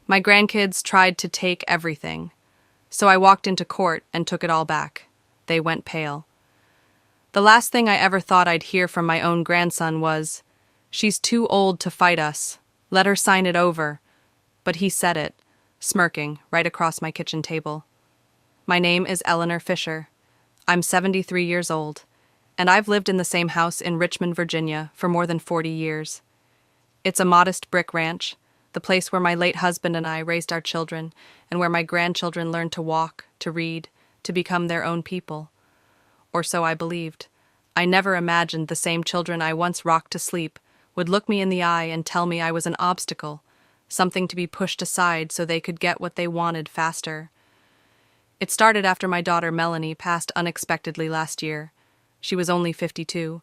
My grandkids tried to take everything, so I walked into court and took it all back. They went pale. The last thing I ever thought I'd hear from my own grandson was, "She's too old to fight us. Let her sign it over." But he said it, smirking, right across my kitchen table. My name is Eleanor Fisher. I'm 73 years old, and I've lived in the same house in Richmond, Virginia, for more than 40 years. It's a modest brick ranch, the place where my late husband and I raised our children, and where my grandchildren learned to walk, to read, to become their own people. Or so I believed. I never imagined the same children I once rocked to sleep would look me in the eye and tell me I was an obstacle, something to be pushed aside so they could get what they wanted faster. It started after my daughter Melanie passed unexpectedly last year. She was only 52.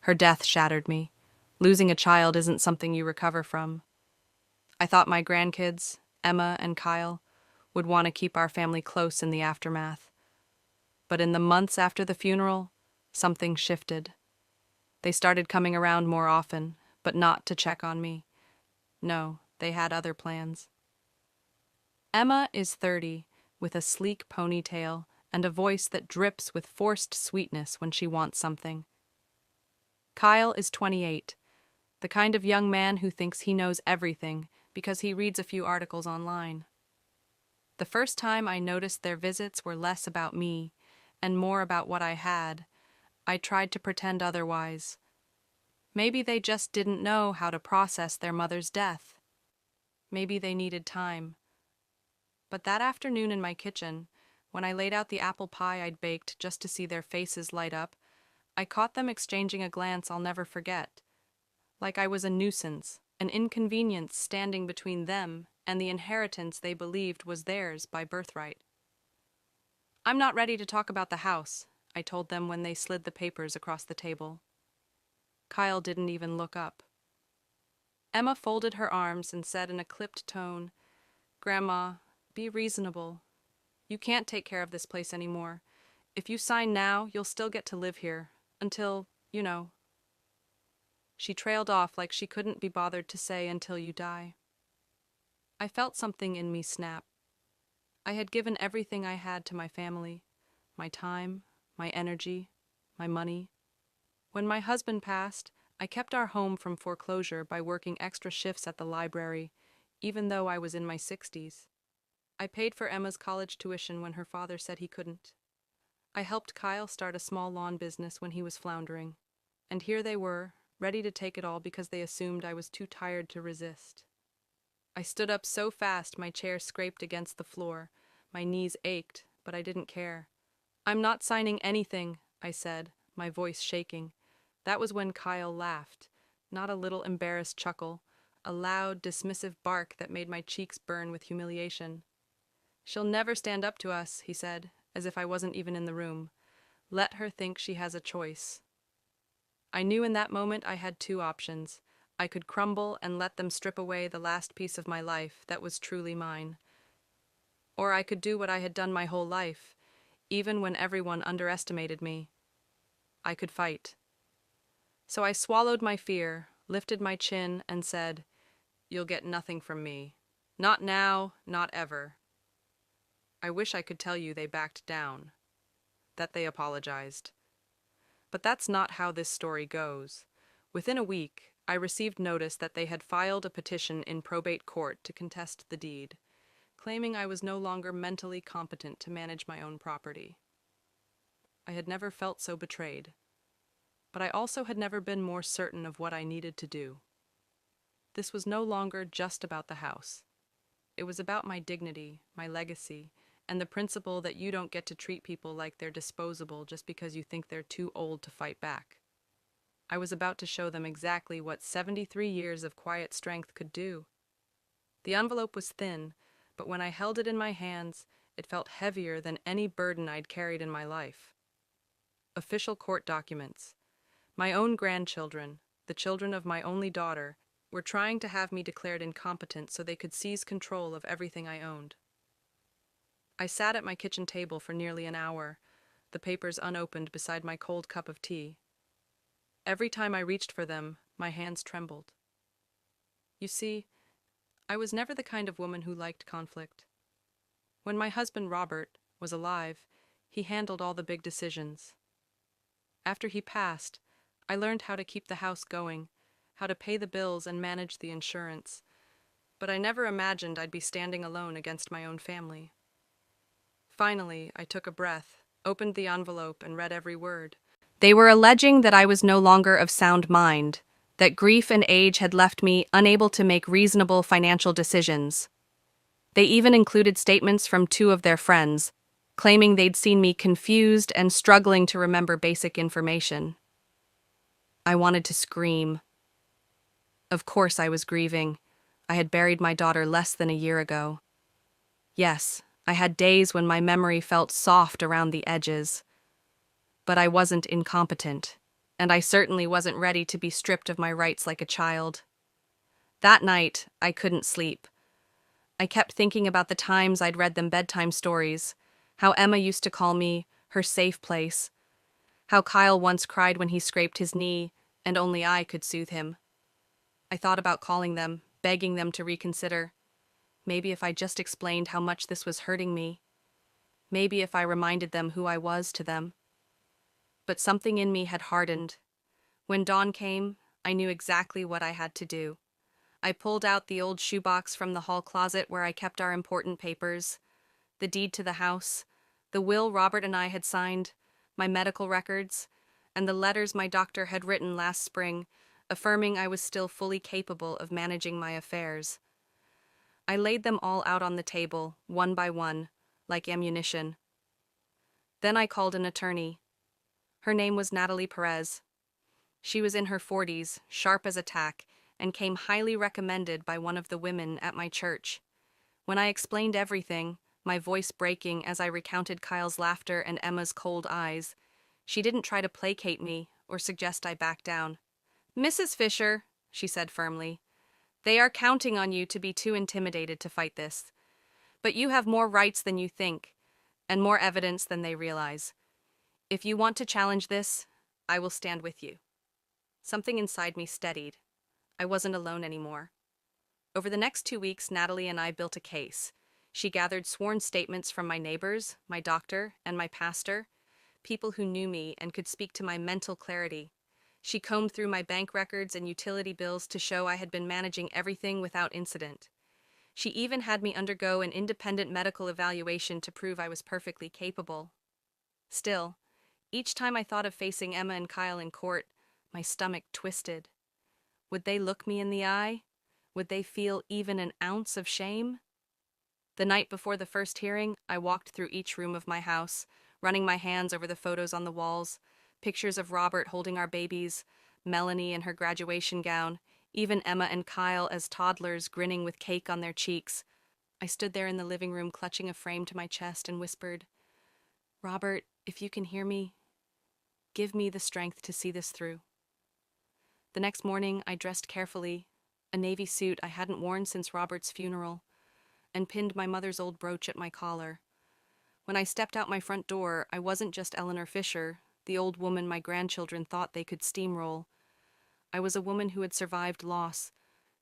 Her death shattered me. Losing a child isn't something you recover from. I thought my grandkids, Emma and Kyle, would want to keep our family close in the aftermath. But in the months after the funeral, something shifted. They started coming around more often, but not to check on me. No, they had other plans. Emma is 30, with a sleek ponytail and a voice that drips with forced sweetness when she wants something. Kyle is 28, the kind of young man who thinks he knows everything because he reads a few articles online. The first time I noticed their visits were less about me and more about what I had, I tried to pretend otherwise. Maybe they just didn't know how to process their mother's death. Maybe they needed time. But that afternoon in my kitchen, when I laid out the apple pie I'd baked just to see their faces light up, I caught them exchanging a glance I'll never forget. Like I was a nuisance, an inconvenience standing between them and the inheritance they believed was theirs by birthright. "I'm not ready to talk about the house," I told them when they slid the papers across the table. Kyle didn't even look up. Emma folded her arms and said in a clipped tone, "Grandma, be reasonable. You can't take care of this place anymore. If you sign now, you'll still get to live here. Until, you know." She trailed off like she couldn't be bothered to say "until you die." I felt something in me snap. I had given everything I had to my family, my time, my energy, my money. When my husband passed, I kept our home from foreclosure by working extra shifts at the library, even though I was in my 60s. I paid for Emma's college tuition when her father said he couldn't. I helped Kyle start a small lawn business when he was floundering. And here they were, ready to take it all because they assumed I was too tired to resist. I stood up so fast my chair scraped against the floor. My knees ached, but I didn't care. "I'm not signing anything," I said, my voice shaking. That was when Kyle laughed, not a little embarrassed chuckle, a loud, dismissive bark that made my cheeks burn with humiliation. "She'll never stand up to us," he said, as if I wasn't even in the room. "Let her think she has a choice." I knew in that moment I had two options. I could crumble and let them strip away the last piece of my life that was truly mine. Or I could do what I had done my whole life, even when everyone underestimated me. I could fight. So I swallowed my fear, lifted my chin, and said, "You'll get nothing from me. Not now, not ever." I wish I could tell you they backed down, that they apologized. But that's not how this story goes. Within a week, I received notice that they had filed a petition in probate court to contest the deed, claiming I was no longer mentally competent to manage my own property. I had never felt so betrayed, but I also had never been more certain of what I needed to do. This was no longer just about the house. It was about my dignity, my legacy, and the principle that you don't get to treat people like they're disposable just because you think they're too old to fight back. I was about to show them exactly what 73 years of quiet strength could do. The envelope was thin, but when I held it in my hands, it felt heavier than any burden I'd carried in my life. Official court documents. My own grandchildren, the children of my only daughter, were trying to have me declared incompetent so they could seize control of everything I owned. I sat at my kitchen table for nearly an hour, the papers unopened beside my cold cup of tea. Every time I reached for them, my hands trembled. You see, I was never the kind of woman who liked conflict. When my husband Robert was alive, he handled all the big decisions. After he passed, I learned how to keep the house going, how to pay the bills and manage the insurance, but I never imagined I'd be standing alone against my own family. Finally, I took a breath, opened the envelope, and read every word. They were alleging that I was no longer of sound mind, that grief and age had left me unable to make reasonable financial decisions. They even included statements from two of their friends, claiming they'd seen me confused and struggling to remember basic information. I wanted to scream. Of course I was grieving. I had buried my daughter less than a year ago. Yes, I had days when my memory felt soft around the edges. But I wasn't incompetent, and I certainly wasn't ready to be stripped of my rights like a child. That night, I couldn't sleep. I kept thinking about the times I'd read them bedtime stories, how Emma used to call me her safe place, how Kyle once cried when he scraped his knee, and only I could soothe him. I thought about calling them, begging them to reconsider. Maybe if I just explained how much this was hurting me. Maybe if I reminded them who I was to them. But something in me had hardened. When dawn came, I knew exactly what I had to do. I pulled out the old shoebox from the hall closet where I kept our important papers, the deed to the house, the will Robert and I had signed, my medical records, and the letters my doctor had written last spring, affirming I was still fully capable of managing my affairs. I laid them all out on the table, one by one, like ammunition. Then I called an attorney. Her name was Natalie Perez. She was in her 40s, sharp as a tack, and came highly recommended by one of the women at my church. When I explained everything, my voice breaking as I recounted Kyle's laughter and Emma's cold eyes, she didn't try to placate me or suggest I back down. "Mrs. Fisher," she said firmly, "they are counting on you to be too intimidated to fight this. But you have more rights than you think, and more evidence than they realize. If you want to challenge this, I will stand with you." Something inside me steadied. I wasn't alone anymore. Over the next 2 weeks, Natalie and I built a case. She gathered sworn statements from my neighbors, my doctor, and my pastor, people who knew me and could speak to my mental clarity. She combed through my bank records and utility bills to show I had been managing everything without incident. She even had me undergo an independent medical evaluation to prove I was perfectly capable. Still, each time I thought of facing Emma and Kyle in court, my stomach twisted. Would they look me in the eye? Would they feel even an ounce of shame? The night before the first hearing, I walked through each room of my house, running my hands over the photos on the walls, pictures of Robert holding our babies, Melanie in her graduation gown, even Emma and Kyle as toddlers grinning with cake on their cheeks. I stood there in the living room clutching a frame to my chest and whispered, "Robert, if you can hear me, give me the strength to see this through." The next morning, I dressed carefully, a navy suit I hadn't worn since Robert's funeral, and pinned my mother's old brooch at my collar. When I stepped out my front door, I wasn't just Eleanor Fisher, the old woman my grandchildren thought they could steamroll. I was a woman who had survived loss,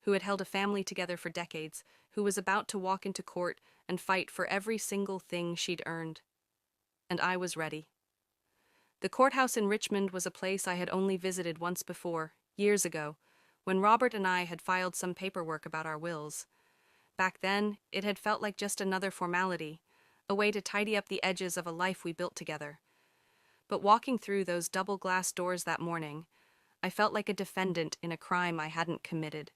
who had held a family together for decades, who was about to walk into court and fight for every single thing she'd earned. And I was ready. The courthouse in Richmond was a place I had only visited once before, years ago, when Robert and I had filed some paperwork about our wills. Back then, it had felt like just another formality, a way to tidy up the edges of a life we built together. But walking through those double glass doors that morning, I felt like a defendant in a crime I hadn't committed.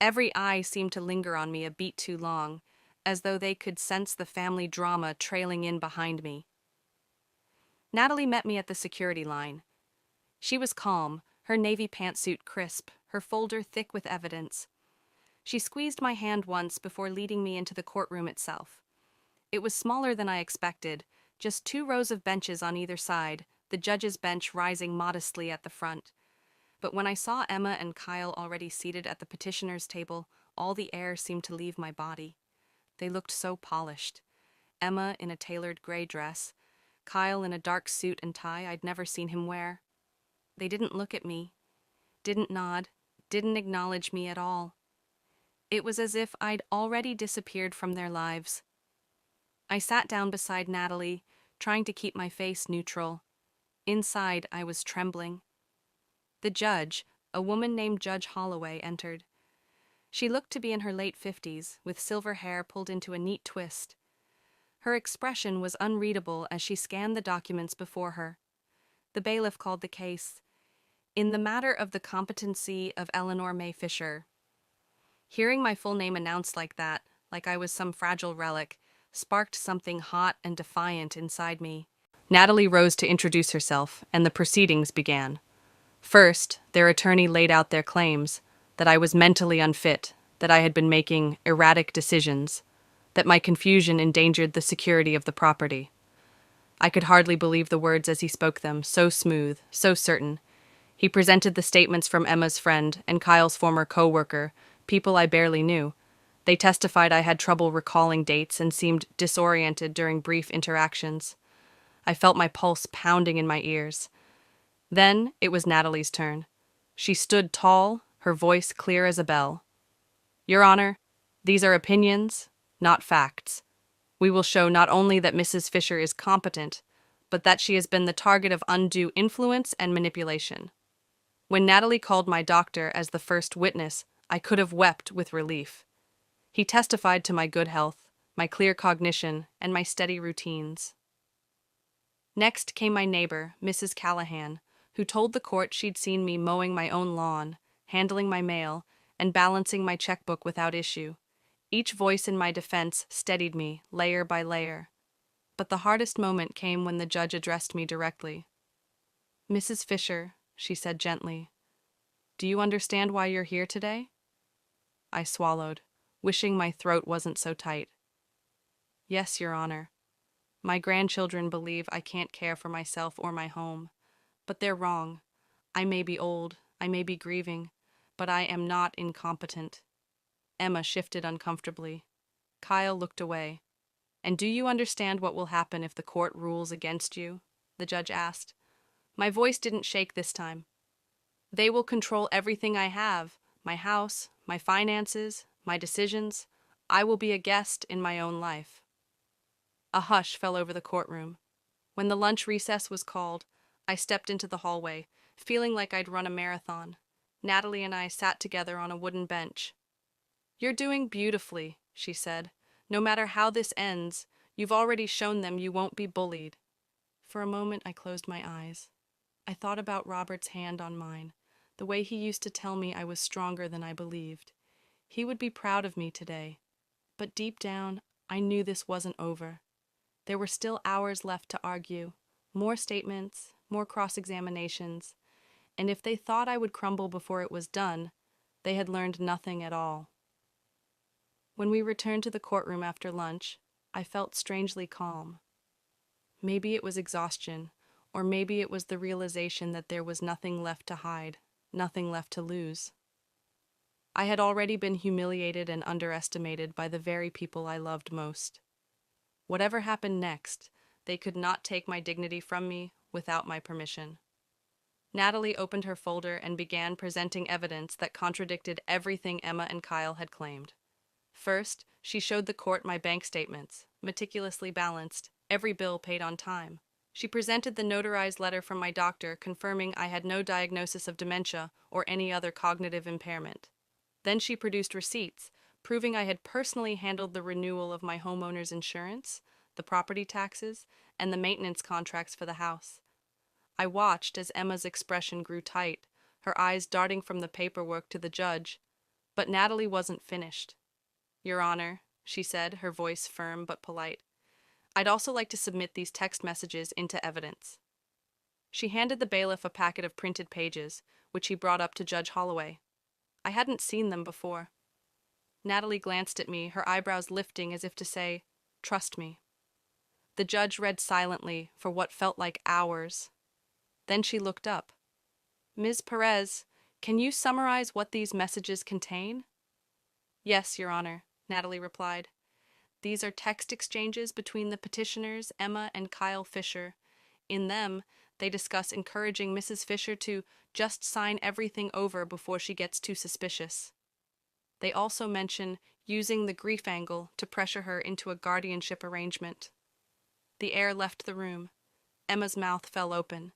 Every eye seemed to linger on me a beat too long, as though they could sense the family drama trailing in behind me. Natalie met me at the security line. She was calm, her navy pantsuit crisp, her folder thick with evidence. She squeezed my hand once before leading me into the courtroom itself. It was smaller than I expected, just 2 rows of benches on either side, the judge's bench rising modestly at the front. But when I saw Emma and Kyle already seated at the petitioner's table, all the air seemed to leave my body. They looked so polished. Emma in a tailored gray dress, Kyle in a dark suit and tie I'd never seen him wear. They didn't look at me, didn't nod, didn't acknowledge me at all. It was as if I'd already disappeared from their lives. I sat down beside Natalie, trying to keep my face neutral. Inside, I was trembling. The judge, a woman named Judge Holloway, entered. She looked to be in her late 50s, with silver hair pulled into a neat twist. Her expression was unreadable as she scanned the documents before her. The bailiff called the case, "In the matter of the competency of Eleanor May Fisher." Hearing my full name announced like that, like I was some fragile relic, sparked something hot and defiant inside me. Natalie rose to introduce herself, and the proceedings began. First, their attorney laid out their claims, that I was mentally unfit, that I had been making erratic decisions, that my confusion endangered the security of the property. I could hardly believe the words as he spoke them, so smooth, so certain. He presented the statements from Emma's friend and Kyle's former co-worker, people I barely knew. They testified I had trouble recalling dates and seemed disoriented during brief interactions. I felt my pulse pounding in my ears. Then it was Natalie's turn. She stood tall, her voice clear as a bell. "Your Honor, these are opinions, not facts. We will show not only that Mrs. Fisher is competent, but that she has been the target of undue influence and manipulation." When Natalie called my doctor as the first witness, I could have wept with relief. He testified to my good health, my clear cognition, and my steady routines. Next came my neighbor, Mrs. Callahan, who told the court she'd seen me mowing my own lawn, handling my mail, and balancing my checkbook without issue. Each voice in my defense steadied me, layer by layer. But the hardest moment came when the judge addressed me directly. "Mrs. Fisher," she said gently, "do you understand why you're here today?" I swallowed, wishing my throat wasn't so tight. "Yes, Your Honor. My grandchildren believe I can't care for myself or my home. But they're wrong. I may be old, I may be grieving, but I am not incompetent." Emma shifted uncomfortably. Kyle looked away. "And do you understand what will happen if the court rules against you?" the judge asked. My voice didn't shake this time. "They will control everything I have, my house, my finances, my decisions. I will be a guest in my own life." A hush fell over the courtroom. When the lunch recess was called, I stepped into the hallway, feeling like I'd run a marathon. Natalie and I sat together on a wooden bench. "You're doing beautifully," she said. "No matter how this ends, you've already shown them you won't be bullied." For a moment, I closed my eyes. I thought about Robert's hand on mine, the way he used to tell me I was stronger than I believed. He would be proud of me today. But deep down, I knew this wasn't over. There were still hours left to argue, more statements, more cross-examinations, and if they thought I would crumble before it was done, they had learned nothing at all. When we returned to the courtroom after lunch, I felt strangely calm. Maybe it was exhaustion, or maybe it was the realization that there was nothing left to hide, nothing left to lose. I had already been humiliated and underestimated by the very people I loved most. Whatever happened next, they could not take my dignity from me without my permission. Natalie opened her folder and began presenting evidence that contradicted everything Emma and Kyle had claimed. First, she showed the court my bank statements, meticulously balanced, every bill paid on time. She presented the notarized letter from my doctor confirming I had no diagnosis of dementia or any other cognitive impairment. Then she produced receipts, proving I had personally handled the renewal of my homeowner's insurance, the property taxes, and the maintenance contracts for the house. I watched as Emma's expression grew tight, her eyes darting from the paperwork to the judge. But Natalie wasn't finished. "Your Honor," she said, her voice firm but polite, "I'd also like to submit these text messages into evidence." She handed the bailiff a packet of printed pages, which he brought up to Judge Holloway. I hadn't seen them before. Natalie glanced at me, her eyebrows lifting as if to say, "Trust me." The judge read silently for what felt like hours. Then she looked up. "Ms. Perez, can you summarize what these messages contain?" "Yes, Your Honor," Natalie replied. "These are text exchanges between the petitioners, Emma and Kyle Fisher. In them, they discuss encouraging Mrs. Fisher to just sign everything over before she gets too suspicious." They also mention using the grief angle to pressure her into a guardianship arrangement. The air left the room. Emma's mouth fell open.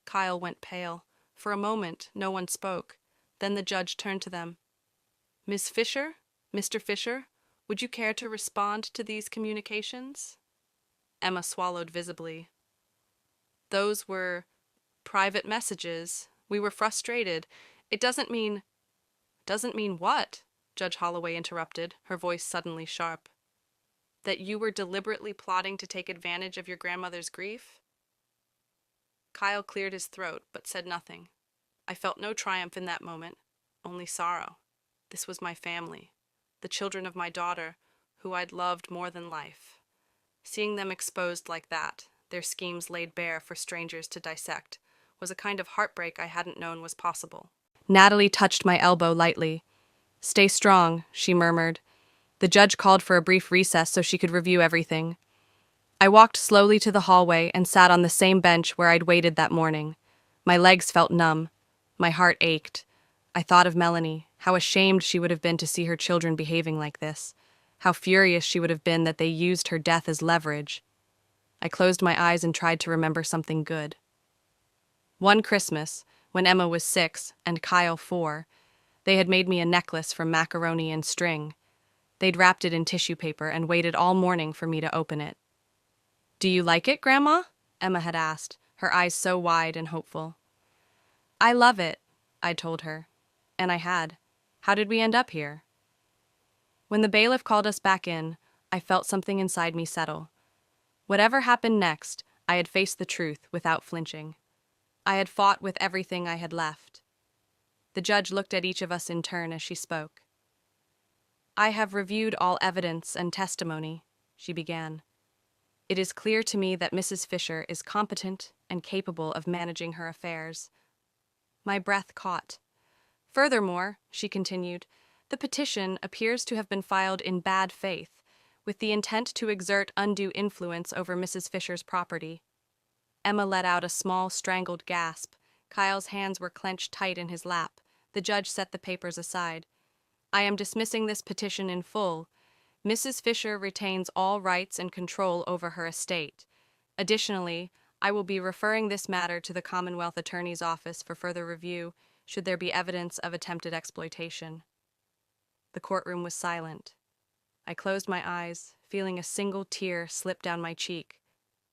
Kyle went pale. For a moment, no one spoke. Then the judge turned to them. Miss Fisher? Mr. Fisher? Would you care to respond to these communications? Emma swallowed visibly. Those were private messages. We were frustrated. It doesn't mean what? Judge Holloway interrupted, her voice suddenly sharp. That you were deliberately plotting to take advantage of your grandmother's grief? Kyle cleared his throat, but said nothing. I felt no triumph in that moment, only sorrow. This was my family, the children of my daughter, who I'd loved more than life. Seeing them exposed like that, their schemes laid bare for strangers to dissect, was a kind of heartbreak I hadn't known was possible. Natalie touched my elbow lightly. Stay strong, she murmured. The judge called for a brief recess so she could review everything. I walked slowly to the hallway and sat on the same bench where I'd waited that morning. My legs felt numb. My heart ached. I thought of Melanie, how ashamed she would have been to see her children behaving like this, how furious she would have been that they used her death as leverage. I closed my eyes and tried to remember something good. One Christmas, when Emma was 6 and Kyle 4, they had made me a necklace from macaroni and string. They'd wrapped it in tissue paper and waited all morning for me to open it. Do you like it, Grandma? Emma had asked, her eyes so wide and hopeful. I love it, I'd told her. And I had. How did we end up here? When the bailiff called us back in, I felt something inside me settle. Whatever happened next, I had faced the truth without flinching. I had fought with everything I had left. The judge looked at each of us in turn as she spoke. I have reviewed all evidence and testimony, she began. It is clear to me that Mrs. Fisher is competent and capable of managing her affairs. My breath caught. Furthermore, she continued, the petition appears to have been filed in bad faith, with the intent to exert undue influence over Mrs. Fisher's property. Emma let out a small, strangled gasp. Kyle's hands were clenched tight in his lap. The judge set the papers aside. I am dismissing this petition in full. Mrs. Fisher retains all rights and control over her estate. Additionally, I will be referring this matter to the Commonwealth Attorney's Office for further review, should there be evidence of attempted exploitation. The courtroom was silent. I closed my eyes, feeling a single tear slip down my cheek.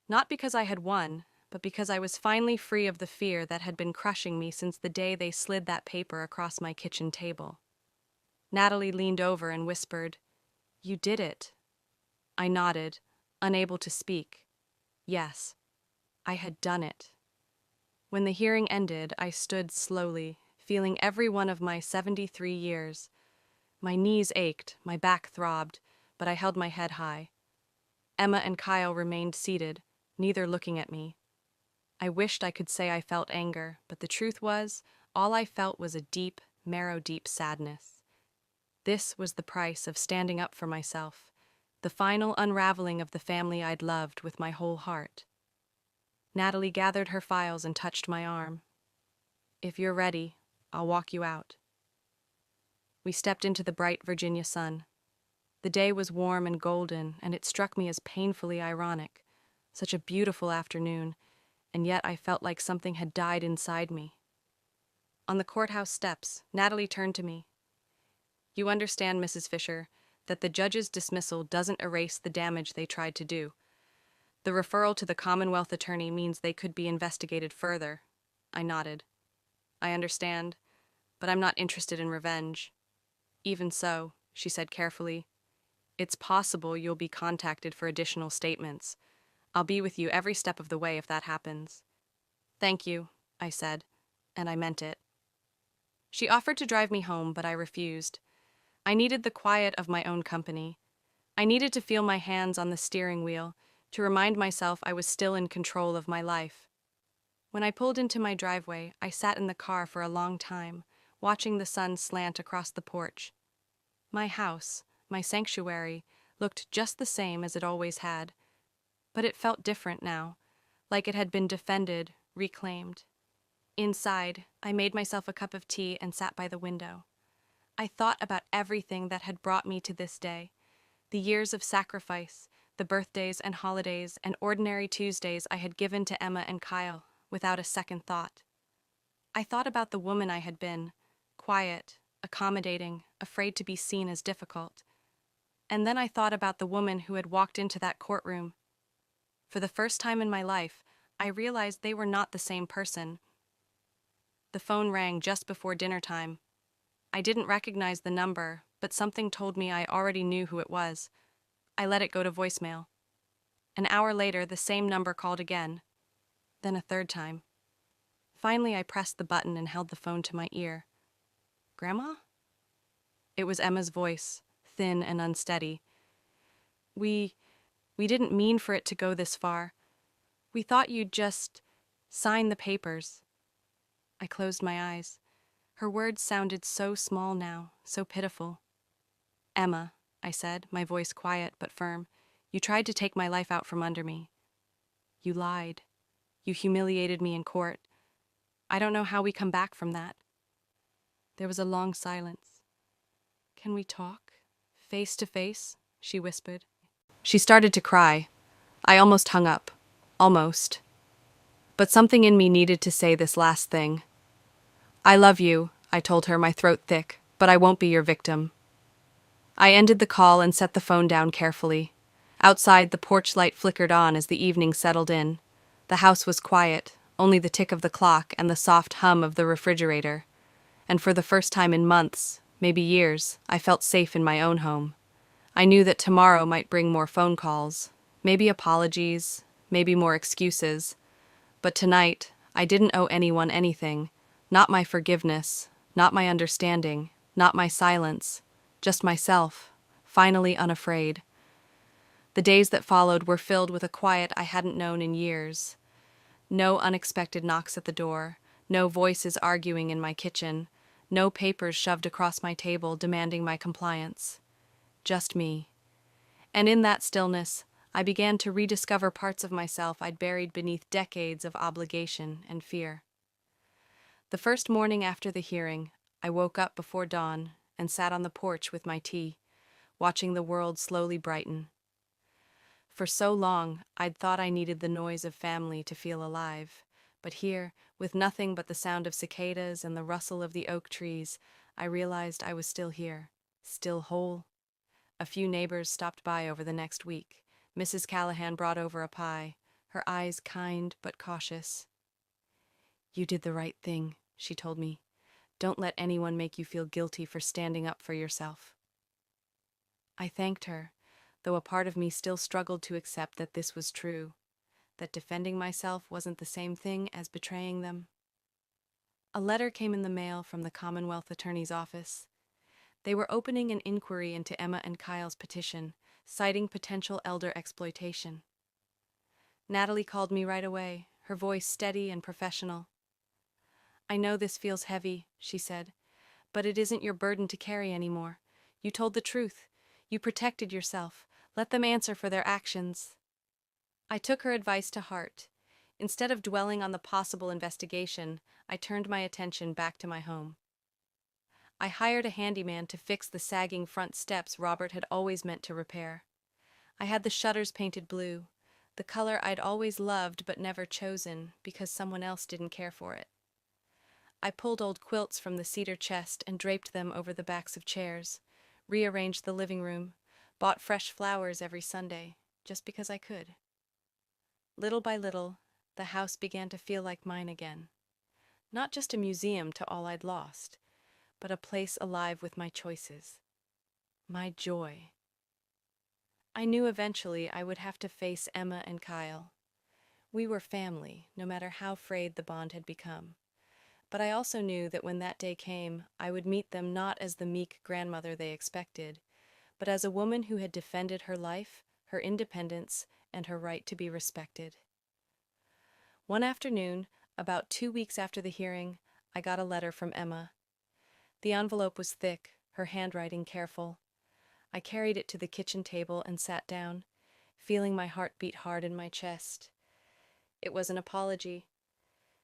Not because I had won, but because I was finally free of the fear that had been crushing me since the day they slid that paper across my kitchen table. Natalie leaned over and whispered, You did it. I nodded, unable to speak. Yes, I had done it. When the hearing ended, I stood slowly, feeling every one of my 73 years. My knees ached, my back throbbed, but I held my head high. Emma and Kyle remained seated, neither looking at me. I wished I could say I felt anger, but the truth was, all I felt was a deep, marrow-deep sadness. This was the price of standing up for myself, the final unraveling of the family I'd loved with my whole heart. Natalie gathered her files and touched my arm. If you're ready, I'll walk you out. We stepped into the bright Virginia sun. The day was warm and golden, and it struck me as painfully ironic. Such a beautiful afternoon, and yet I felt like something had died inside me. On the courthouse steps, Natalie turned to me. You understand, Mrs. Fisher, that the judge's dismissal doesn't erase the damage they tried to do. The referral to the Commonwealth Attorney means they could be investigated further. I nodded. I understand, but I'm not interested in revenge. Even so, she said carefully, it's possible you'll be contacted for additional statements. I'll be with you every step of the way if that happens. Thank you, I said, and I meant it. She offered to drive me home, but I refused. I needed the quiet of my own company. I needed to feel my hands on the steering wheel, to remind myself I was still in control of my life. When I pulled into my driveway, I sat in the car for a long time, watching the sun slant across the porch. My house, my sanctuary, looked just the same as it always had, but it felt different now, like it had been defended, reclaimed. Inside, I made myself a cup of tea and sat by the window. I thought about everything that had brought me to this day. The years of sacrifice, the birthdays and holidays and ordinary Tuesdays I had given to Emma and Kyle without a second thought. I thought about the woman I had been, quiet, accommodating, afraid to be seen as difficult. And then I thought about the woman who had walked into that courtroom. For the first time in my life, I realized they were not the same person. The phone rang just before dinner time. I didn't recognize the number, but something told me I already knew who it was. I let it go to voicemail. An hour later, the same number called again, then a third time. Finally, I pressed the button and held the phone to my ear. "Grandma?" It was Emma's voice, thin and unsteady. We didn't mean for it to go this far. We thought you'd just sign the papers." I closed my eyes. Her words sounded so small now, so pitiful. "Emma," I said, my voice quiet but firm, "you tried to take my life out from under me. You lied. You humiliated me in court. I don't know how we come back from that." There was a long silence. "Can we talk? Face to face?" she whispered. She started to cry. I almost hung up. Almost. But something in me needed to say this last thing. "I love you," I told her, my throat thick, "but I won't be your victim." I ended the call and set the phone down carefully. Outside, the porch light flickered on as the evening settled in. The house was quiet, only the tick of the clock and the soft hum of the refrigerator. And for the first time in months, maybe years, I felt safe in my own home. I knew that tomorrow might bring more phone calls, maybe apologies, maybe more excuses. But tonight, I didn't owe anyone anything. Not my forgiveness, not my understanding, not my silence. Just myself, finally unafraid. The days that followed were filled with a quiet I hadn't known in years. No unexpected knocks at the door, no voices arguing in my kitchen, no papers shoved across my table demanding my compliance. Just me. And in that stillness, I began to rediscover parts of myself I'd buried beneath decades of obligation and fear. The first morning after the hearing, I woke up before dawn and sat on the porch with my tea, watching the world slowly brighten. For so long, I'd thought I needed the noise of family to feel alive, but here, with nothing but the sound of cicadas and the rustle of the oak trees, I realized I was still here, still whole. A few neighbors stopped by over the next week. Mrs. Callahan brought over a pie, her eyes kind but cautious. "You did the right thing," she told me. "Don't let anyone make you feel guilty for standing up for yourself." I thanked her, though a part of me still struggled to accept that this was true, that defending myself wasn't the same thing as betraying them. A letter came in the mail from the Commonwealth Attorney's office. They were opening an inquiry into Emma and Kyle's petition, citing potential elder exploitation. Natalie called me right away, her voice steady and professional. "I know this feels heavy," she said, "but it isn't your burden to carry anymore. You told the truth. You protected yourself. Let them answer for their actions." I took her advice to heart. Instead of dwelling on the possible investigation, I turned my attention back to my home. I hired a handyman to fix the sagging front steps Robert had always meant to repair. I had the shutters painted blue, the color I'd always loved but never chosen because someone else didn't care for it. I pulled old quilts from the cedar chest and draped them over the backs of chairs, rearranged the living room, bought fresh flowers every Sunday, just because I could. Little by little, the house began to feel like mine again. Not just a museum to all I'd lost, but a place alive with my choices. My joy. I knew eventually I would have to face Emma and Kyle. We were family, no matter how frayed the bond had become. But I also knew that when that day came, I would meet them not as the meek grandmother they expected, but as a woman who had defended her life, her independence, and her right to be respected. One afternoon, about 2 weeks after the hearing, I got a letter from Emma. The envelope was thick, her handwriting careful. I carried it to the kitchen table and sat down, feeling my heart beat hard in my chest. It was an apology.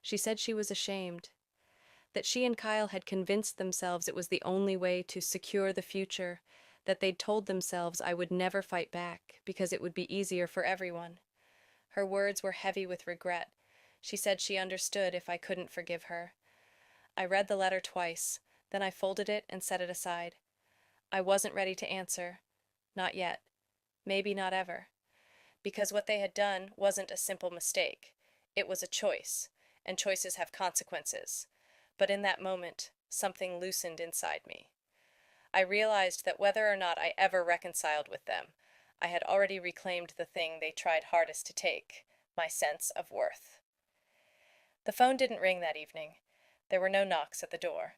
She said she was ashamed. that she and Kyle had convinced themselves it was the only way to secure the future, that they'd told themselves I would never fight back because it would be easier for everyone. Her words were heavy with regret. She said she understood if I couldn't forgive her. I read the letter twice, then I folded it and set it aside. I wasn't ready to answer. Not yet. Maybe not ever. Because what they had done wasn't a simple mistake. It was a choice, and choices have consequences. But in that moment, something loosened inside me. I realized that whether or not I ever reconciled with them, I had already reclaimed the thing they tried hardest to take, my sense of worth. The phone didn't ring that evening. There were no knocks at the door.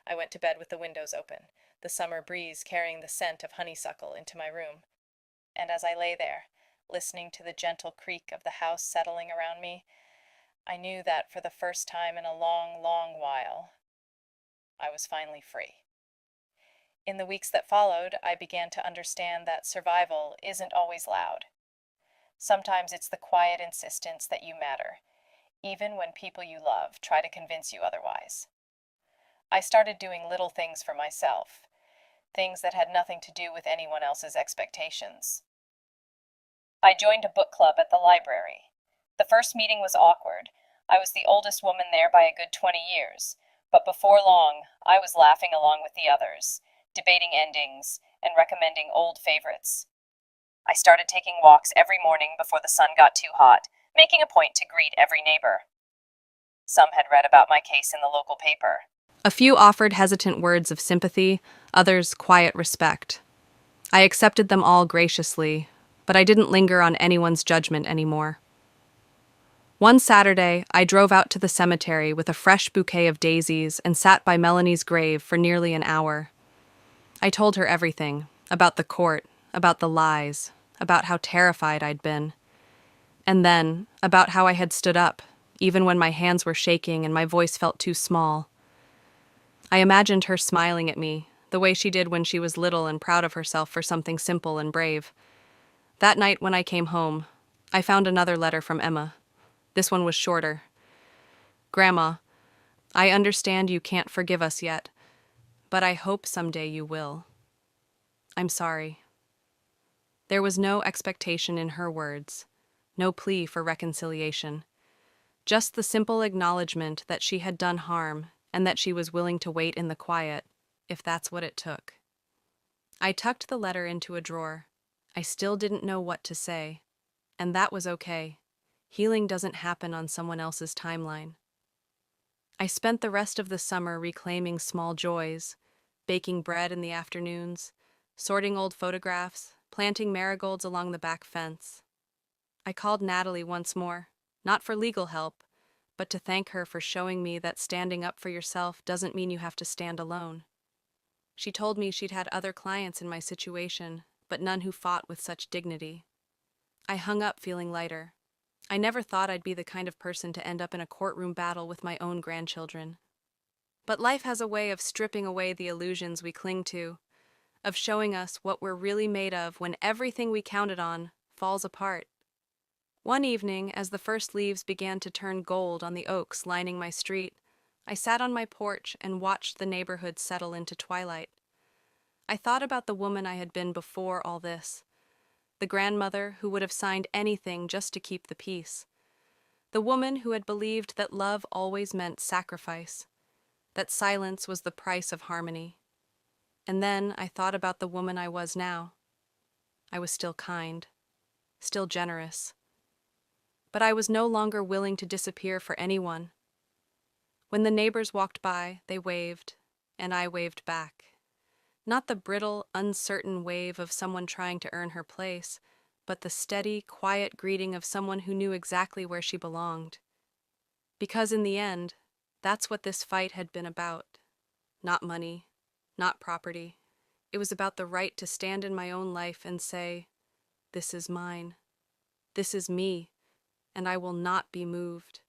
I went to bed with the windows open, the summer breeze carrying the scent of honeysuckle into my room. And as I lay there, listening to the gentle creak of the house settling around me, I knew that for the first time in a long, long while, I was finally free. In the weeks that followed, I began to understand that survival isn't always loud. Sometimes it's the quiet insistence that you matter, even when people you love try to convince you otherwise. I started doing little things for myself, things that had nothing to do with anyone else's expectations. I joined a book club at the library. The first meeting was awkward. I was the oldest woman there by a good 20 years, but before long, I was laughing along with the others, debating endings, and recommending old favorites. I started taking walks every morning before the sun got too hot, making a point to greet every neighbor. Some had read about my case in the local paper. A few offered hesitant words of sympathy, others quiet respect. I accepted them all graciously, but I didn't linger on anyone's judgment anymore. One Saturday, I drove out to the cemetery with a fresh bouquet of daisies and sat by Melanie's grave for nearly an hour. I told her everything, about the court, about the lies, about how terrified I'd been. And then, about how I had stood up, even when my hands were shaking and my voice felt too small. I imagined her smiling at me, the way she did when she was little and proud of herself for something simple and brave. That night when I came home, I found another letter from Emma. This one was shorter. Grandma, I understand you can't forgive us yet, but I hope someday you will. I'm sorry. There was no expectation in her words, no plea for reconciliation, just the simple acknowledgement that she had done harm and that she was willing to wait in the quiet, if that's what it took. I tucked the letter into a drawer. I still didn't know what to say, and that was okay. Healing doesn't happen on someone else's timeline. I spent the rest of the summer reclaiming small joys, baking bread in the afternoons, sorting old photographs, planting marigolds along the back fence. I called Natalie once more, not for legal help, but to thank her for showing me that standing up for yourself doesn't mean you have to stand alone. She told me she'd had other clients in my situation, but none who fought with such dignity. I hung up feeling lighter. I never thought I'd be the kind of person to end up in a courtroom battle with my own grandchildren. But life has a way of stripping away the illusions we cling to, of showing us what we're really made of when everything we counted on falls apart. One evening, as the first leaves began to turn gold on the oaks lining my street, I sat on my porch and watched the neighborhood settle into twilight. I thought about the woman I had been before all this, the grandmother who would have signed anything just to keep the peace, the woman who had believed that love always meant sacrifice, that silence was the price of harmony. And then I thought about the woman I was now. I was still kind, still generous, but I was no longer willing to disappear for anyone. When the neighbors walked by, they waved, and I waved back. Not the brittle, uncertain wave of someone trying to earn her place, but the steady, quiet greeting of someone who knew exactly where she belonged. Because in the end, that's what this fight had been about. Not money, not property. It was about the right to stand in my own life and say, "This is mine. This is me, and I will not be moved."